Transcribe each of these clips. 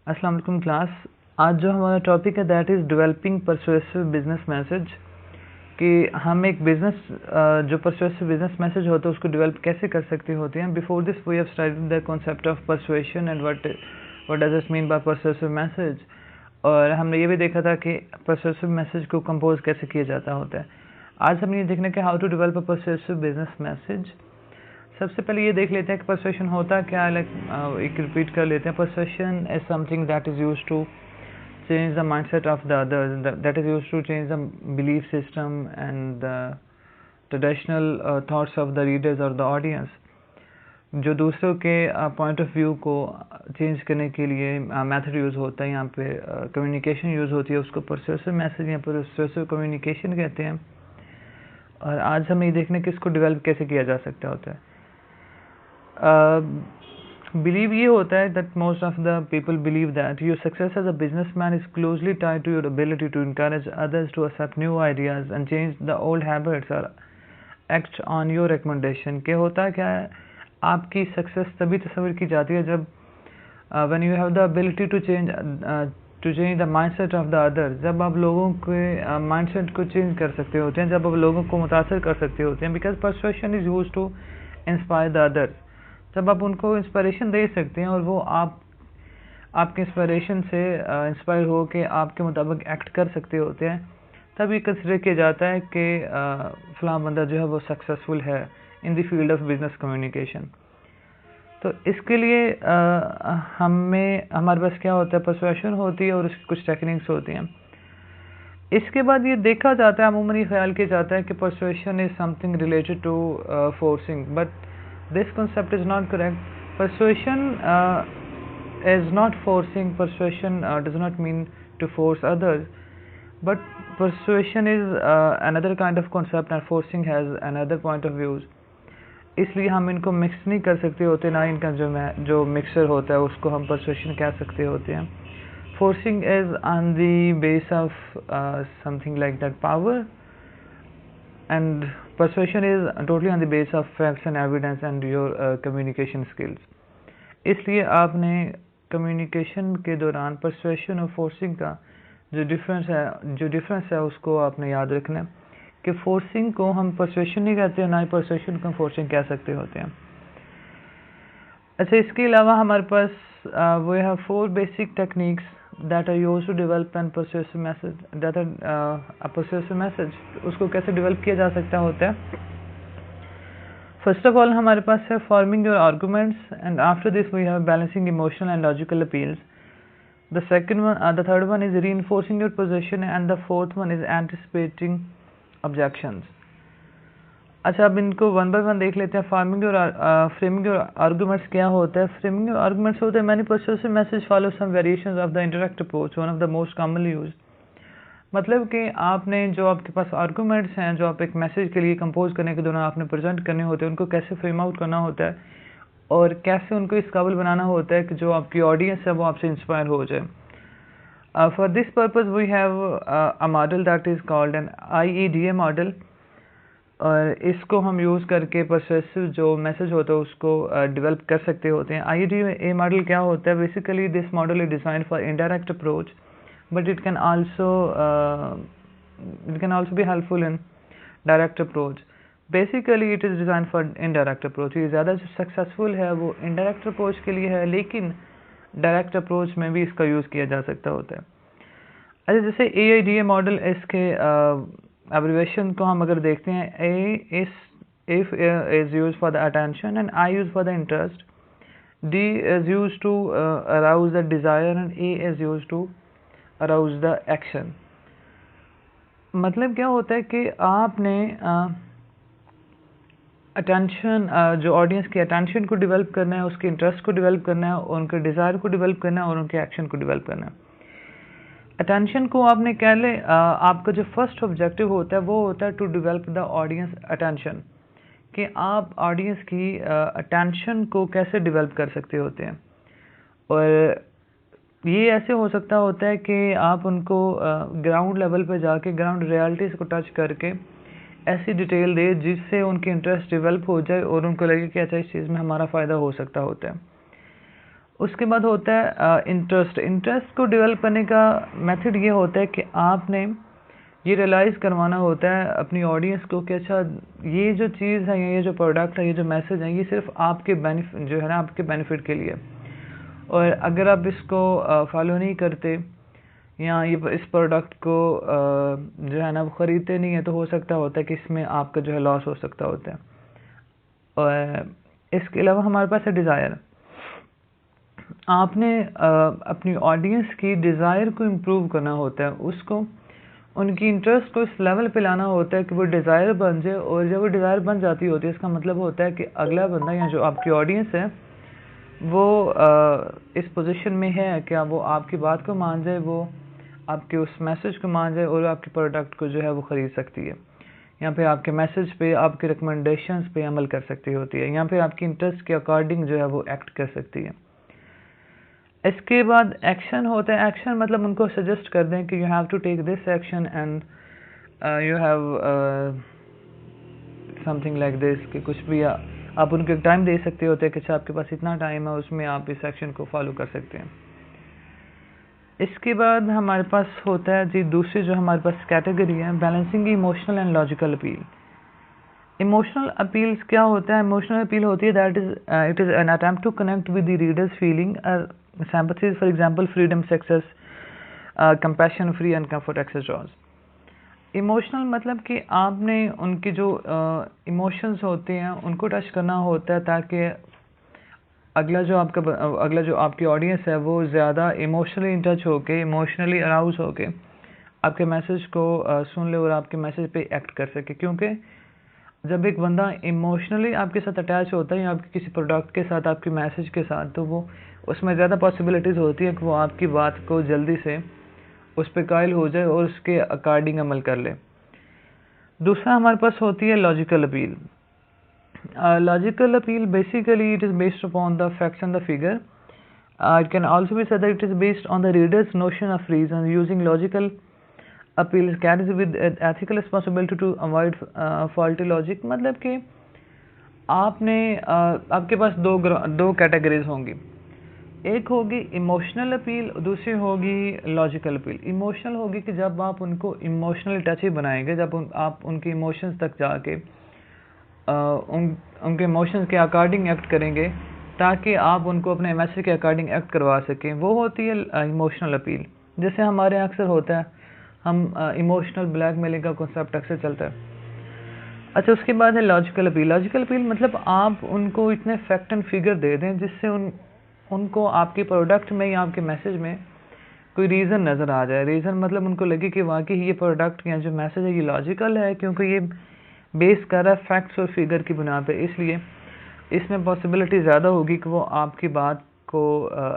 अस्सलाम वालेकुम क्लास। आज जो हमारा टॉपिक है that is developing persuasive business message, कि हम एक बिजनेस जो परसुएसिव बिजनेस मैसेज होता है उसको डेवलप कैसे कर सकते होते हैं। Before this we have studied the concept of persuasion and what does it mean by persuasive message, और हमने ये भी देखा था कि परसुएसिव मैसेज को कंपोज कैसे किया जाता होता है। आज हम ये देखने के how to develop a persuasive business message. सबसे पहले ये देख लेते हैं कि परसुएशन होता क्या है। एक रिपीट कर लेते हैं। Persuasion is something that is used to change the mindset of the others, that is used to change the belief system and the traditional thoughts of the readers or the audience। जो दूसरों के point of view को change करने के लिए method use होता है, यहाँ पे कम्युनिकेशन यूज़ होती है, उसको परसुएसिव मैसेज या परसुएसिव कम्युनिकेशन कहते हैं। और आज हम ये देखने कि इसको डेवलप कैसे किया जा सकता होता है। बिलीव ये होता है that most of the people believe that your success as a businessman is closely tied to your ability to encourage others to accept new ideas and change the old habits और act on your recommendation. क्या होता है, क्या है, आपकी success तभी तस्वीर की जाती है जब when you have the ability to change the mindset of the other, जब आप लोगों के माइंडसेट को चेंज कर सकते होते हैं, जब आप लोगों को मुतासर कर सकते होते हैं। Because persuasion is used to inspire the others. जब आप उनको इंस्पिरेशन दे सकते हैं और वो आपके इंस्पिरेशन से इंस्पायर हो के आपके मुताबिक एक्ट कर सकते होते हैं, तब ये कंसिडर किया जाता है कि फलां बंदा जो है वो सक्सेसफुल है in the field of business communication. तो इसके लिए हमारे पास क्या होता है, परसुएशन होती है और उसकी कुछ टेक्निक्स होती हैं। इसके बाद ये देखा जाता है, अमूमन ये ख्याल किया जाता है कि persuasion is something related to forcing, but this concept is not correct. Persuasion is not forcing. Persuasion does not mean to force others, but persuasion is another kind of concept and forcing has another point of views। इसलिए हम इनको mix नहीं कर सकते होते, ना इनका जो मिक्सर होता है उसको हम परसुएशन कह सकते होते हैं। Forcing is on the base of something like that power, and persuasion is totally on the base of facts and evidence and your communication skills। इसलिए आपने कम्युनिकेशन के दौरान परसुएशन और फोर्सिंग का जो डिफरेंस है उसको आपने याद रखना है कि फोर्सिंग को हम परसुएशन नहीं कहते हैं, ना ही परसुएशन को हम फोर्सिंग कह सकते होते हैं। अच्छा, इसके अलावा हमारे पास we have 4 basic techniques that are used to develop and persuasive message, that are a persuasive message। उसको कैसे डेवलप किया जा सकता होता है। फर्स्ट ऑफ ऑल हमारे पास है forming your arguments, and after this we have balancing emotional and logical appeals. The third one is reinforcing your position, and the fourth one is anticipating objections. अच्छा, अब इनको वन बाय वन देख लेते हैं। Framing your arguments क्या होता है। Framing your arguments होता है many persuasive message follow some variations of the interact approach, one of the most commonly used. मतलब कि आपने जो आपके पास आर्गुमेंट्स हैं जो आप एक मैसेज के लिए कंपोज करने के दौरान आपने प्रेजेंट करने होते हैं, उनको कैसे फ्रेम आउट करना होता है और कैसे उनको इस काबिल बनाना होता है कि जो आपकी ऑडियंस है वो आपसे इंस्पायर हो जाए। For this purpose we have a model that is called an IEDA model, और इसको हम यूज़ करके परसुएसिव जो मैसेज होता है उसको डेवलप कर सकते होते हैं। IEDA मॉडल क्या होता है। Basically this model is design for indirect approach, but it can also be helpful in direct approach। basically it is designed for indirect approach। ये ज़्यादा जो सक्सेसफुल है वो indirect approach के लिए है, लेकिन direct approach में भी इसका यूज़ किया जा सकता होता है। अच्छा, जैसे AIDA मॉडल, इसके एब्रिविएशन को हम अगर देखते हैं, A is used for the attention and I used for the interest, D is used to arouse the desire and A is used to arouse the action. मतलब क्या होता है कि आपने अटेंशन जो ऑडियंस के अटेंशन को डेवलप करना है, उसके इंटरेस्ट को डेवलप करना है, उनके डिज़ायर को डेवलप करना है और उनके एक्शन को डेवलप करना है। अटेंशन को आपने कह ले, आपका जो फर्स्ट ऑब्जेक्टिव होता है वो होता है to develop the audience attention, कि आप ऑडियंस की अटेंशन को कैसे डेवलप कर सकते होते हैं। और ये ऐसे हो सकता होता है कि आप उनको ग्राउंड लेवल पे जाके ग्राउंड रियलिटीज़ को टच करके ऐसी डिटेल दे जिससे उनकी इंटरेस्ट डेवलप हो जाए और उनको लगे कि अच्छा इस चीज़ में हमारा फ़ायदा हो सकता होता है। उसके बाद होता है इंटरेस्ट। इंटरेस्ट को डेवलप करने का मेथड ये होता है कि आपने ये रियलाइज़ करवाना होता है अपनी ऑडियंस को कि अच्छा ये जो चीज़ है, ये जो प्रोडक्ट है, ये जो मैसेज है, ये सिर्फ आपके बेनिफिट जो है ना, आपके बेनिफिट के लिए। और अगर आप इसको फॉलो नहीं करते या ये इस प्रोडक्ट को जो है ना वो ख़रीदते नहीं है, तो हो सकता होता है कि इसमें आपका जो है लॉस हो सकता होता है। और इसके अलावा हमारे पास है डिज़ायर। आपने अपनी ऑडियंस की डिज़ायर को इम्प्रूव करना होता है, उसको उनकी इंटरेस्ट को इस लेवल पे लाना होता है कि वो डिज़ायर बन जाए। और जब वो डिज़ायर बन जाती होती है, इसका मतलब होता है कि अगला बंदा या जो आपकी ऑडियंस है वो इस पोजीशन में है कि वो आपकी बात को मान जाए, वो आपके उस मैसेज को मान जाए और आपके प्रोडक्ट को जो है वो ख़रीद सकती है। यहाँ पे आपके मैसेज पे, आपके रिकमेंडेशंस पे अमल कर सकती होती है। यहाँ पे आपकी इंटरेस्ट के अकॉर्डिंग जो है वो एक्ट कर सकती है। इसके बाद एक्शन होता है। एक्शन मतलब उनको सजेस्ट कर दें कि you have to take this action and you have something like this, कि कुछ भी आप उनको एक टाइम दे सकते होते हैं कि अच्छा आपके पास इतना टाइम है, उसमें आप इस एक्शन को फॉलो कर सकते हैं। इसके बाद हमारे पास होता है जी दूसरी जो हमारे पास कैटेगरी है, balancing emotional and logical appeal. Emotional appeals क्या होता है? इमोशनल अपील होती है that is it is an attempt to connect with the readers feeling sympathy, for example freedom, success, compassion, free and comfort, etc. Emotional मतलब कि आपने उनकी जो इमोशंस होते हैं उनको टच करना होता है, ताकि अगला जो आपकी ऑडियंस है वो ज़्यादा इमोशनली इन टच होके, इमोशनली अराउज होके आपके मैसेज को सुन ले और आपके मैसेज पे एक्ट कर सके। क्योंकि जब एक बंदा इमोशनली आपके साथ अटैच होता है या आपके किसी प्रोडक्ट के साथ, आपके मैसेज के साथ, तो वो उसमें ज़्यादा पॉसिबिलिटीज़ होती है कि वो आपकी बात को जल्दी से उस पर कायल हो जाए और उसके अकॉर्डिंग अमल कर ले। दूसरा हमारे पास होती है logical appeal. Logical appeal basically it is based upon the facts and the figure. It can also be said that it is based on the reader's notion of reason. Using logical appeal carries with ethical responsibility to avoid faulty logic. मतलब कि आपके पास दो categories होंगी, एक होगी emotional appeal, दूसरी होगी logical appeal. Emotional होगी कि जब आप उनको इमोशनल टच ही बनाएंगे, जब आप उनके इमोशंस तक जाके उनके इमोशंस के अकॉर्डिंग एक्ट करेंगे ताकि आप उनको अपने मैसेज के अकॉर्डिंग एक्ट करवा सकें, वो होती है इमोशनल अपील। जैसे हमारे यहाँ अक्सर होता है, हम इमोशनल ब्लैकमेलिंग का कॉन्सेप्ट अक्सर चलता है। अच्छा, उसके बाद है लॉजिकल अपील। लॉजिकल अपील मतलब आप उनको इतने फैक्ट एंड फिगर दे दें जिससे उनको आपके प्रोडक्ट में या आपके मैसेज में कोई रीज़न नज़र आ जाए। रीज़न मतलब उनको लगे कि वाकई ये प्रोडक्ट या जो मैसेज है ये लॉजिकल है, क्योंकि ये बेस कर रहा है फैक्ट्स और फिगर की बुनियाद पे, इसलिए इसमें पॉसिबिलिटी ज़्यादा होगी कि वो आपकी बात को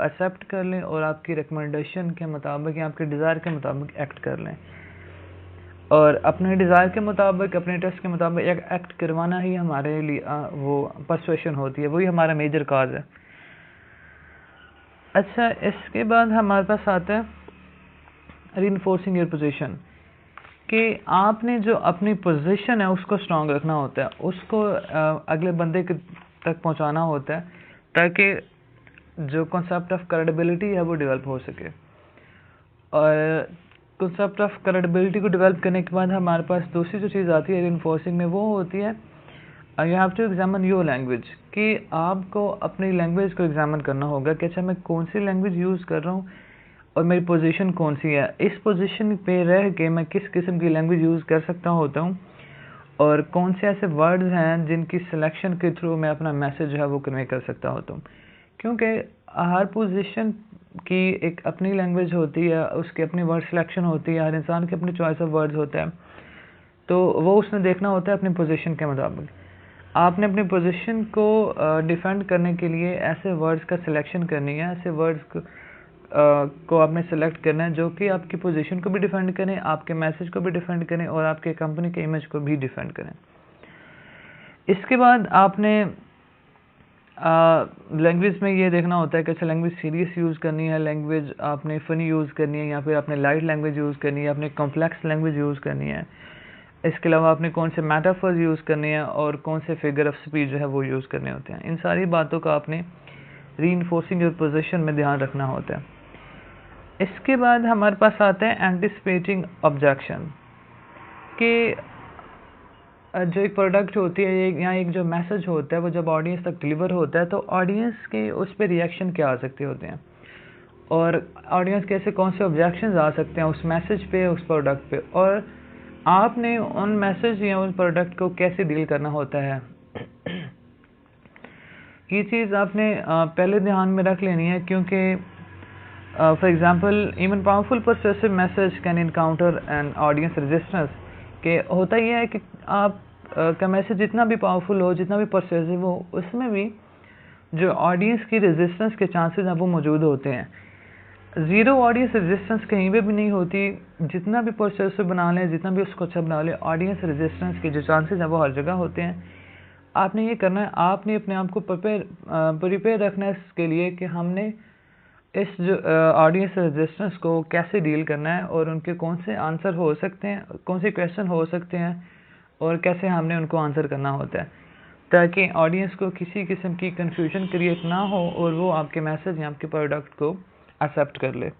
एक्सेप्ट कर लें और आपकी रिकमेंडेशन के मुताबिक या आपके डिज़ायर के मुताबिक एक्ट कर लें। और अपने डिज़ायर के मुताबिक, अपने टेस्ट के मुताबिक एक्ट करवाना ही हमारे लिए वो परसुएशन होती है, वही हमारा मेजर काज है। अच्छा, इसके बाद हमारे पास आता है रीइंफोर्सिंग योर पोजीशन, कि आपने जो अपनी पोजीशन है उसको स्ट्रॉन्ग रखना होता है, उसको अगले बंदे तक पहुंचाना होता है ताकि जो कॉन्सेप्ट ऑफ क्रेडिबिलिटी है वो डेवलप हो सके। और कॉन्सेप्ट ऑफ क्रेडिबिलिटी को डेवलप करने के बाद हमारे पास दूसरी जो चीज़ आती है रीइंफोर्सिंग में, वो होती है you have to examine your language, कि आपको अपनी लैंग्वेज को एग्जामिन करना होगा कि अच्छा मैं कौन सी लैंग्वेज यूज़ कर रहा हूँ और मेरी पोजीशन कौन सी है। इस पोजीशन पे रह के मैं किस किस्म की लैंग्वेज यूज़ कर सकता होता हूँ और कौन से ऐसे वर्ड्स हैं जिनकी सिलेक्शन के थ्रू मैं अपना मैसेज जो है वो कन्वे कर सकता होता हूँ। क्योंकि हर पोजीशन की एक अपनी लैंग्वेज होती है, उसकी अपनी वर्ड सिलेक्शन होती है, हर इंसान की अपनी चॉइस ऑफ वर्ड्स होता है, तो वो उसने देखना होता है अपनी पोजीशन के मुताबिक। आपने अपनी पोजीशन को डिफेंड करने के लिए ऐसे वर्ड्स का सिलेक्शन करनी है, ऐसे वर्ड्स को आपने सेलेक्ट करना है जो कि आपकी पोजीशन को भी डिफेंड करें, आपके मैसेज को भी डिफेंड करें और आपके कंपनी के इमेज को भी डिफेंड करें। इसके बाद आपने लैंग्वेज में ये देखना होता है कि अच्छा लैंग्वेज सीरियस यूज़ करनी है, लैंग्वेज आपने फ़नी यूज़ करनी है, या फिर आपने लाइट लैंग्वेज यूज़ करनी है, आपने कॉम्प्लेक्स लैंग्वेज यूज़ करनी है। इसके अलावा आपने कौन से मेटाफर्स यूज़ करने हैं और कौन से फिगर ऑफ स्पीच जो है वो यूज़ करने होते हैं। इन सारी बातों का आपने रीइंफोर्सिंग योर पोजीशन में ध्यान रखना होता है। इसके बाद हमारे पास आता है एंटिसिपेटिंग ऑब्जेक्शन, कि जो एक प्रोडक्ट होती है या एक जो मैसेज होता है वो जब ऑडियंस तक डिलीवर होता है तो ऑडियंस के उस पर रिएक्शन क्या आ सकते होते हैं, और ऑडियंस कैसे कौन से ऑब्जेक्शंस आ सकते हैं उस मैसेज पे, उस प्रोडक्ट पे, और आपने उन मैसेज या उन प्रोडक्ट को कैसे डील करना होता है। ये चीज़ आपने पहले ध्यान में रख लेनी है, क्योंकि for example even powerful persuasive message can encounter an audience resistance, कि होता ही है कि आप का मैसेज जितना भी पावरफुल हो, जितना भी परsuasive हो, उसमें भी जो ऑडियंस की रेजिस्टेंस के चांसेस हैं वो मौजूद होते हैं। ज़ीरो ऑडियंस रेजिस्टेंस कहीं पे भी नहीं होती, जितना भी परsuasive बना लें, जितना भी उसको अच्छा बना लें, ऑडियंस रेजिस्टेंस के जो चांसेस हैं वो हर जगह होते हैं। आपने ये करना है, आपने अपने आप को प्रिपेयर रखना है इसके लिए कि हमने इस जो ऑडियंस रेजिस्टेंस को कैसे डील करना है, और उनके कौन से आंसर हो सकते हैं, कौन से क्वेश्चन हो सकते हैं, और कैसे हमने उनको आंसर करना होता है, ताकि ऑडियंस को किसी किस्म की कंफ्यूजन क्रिएट ना हो और वो आपके मैसेज या आपके प्रोडक्ट को एक्सेप्ट कर ले।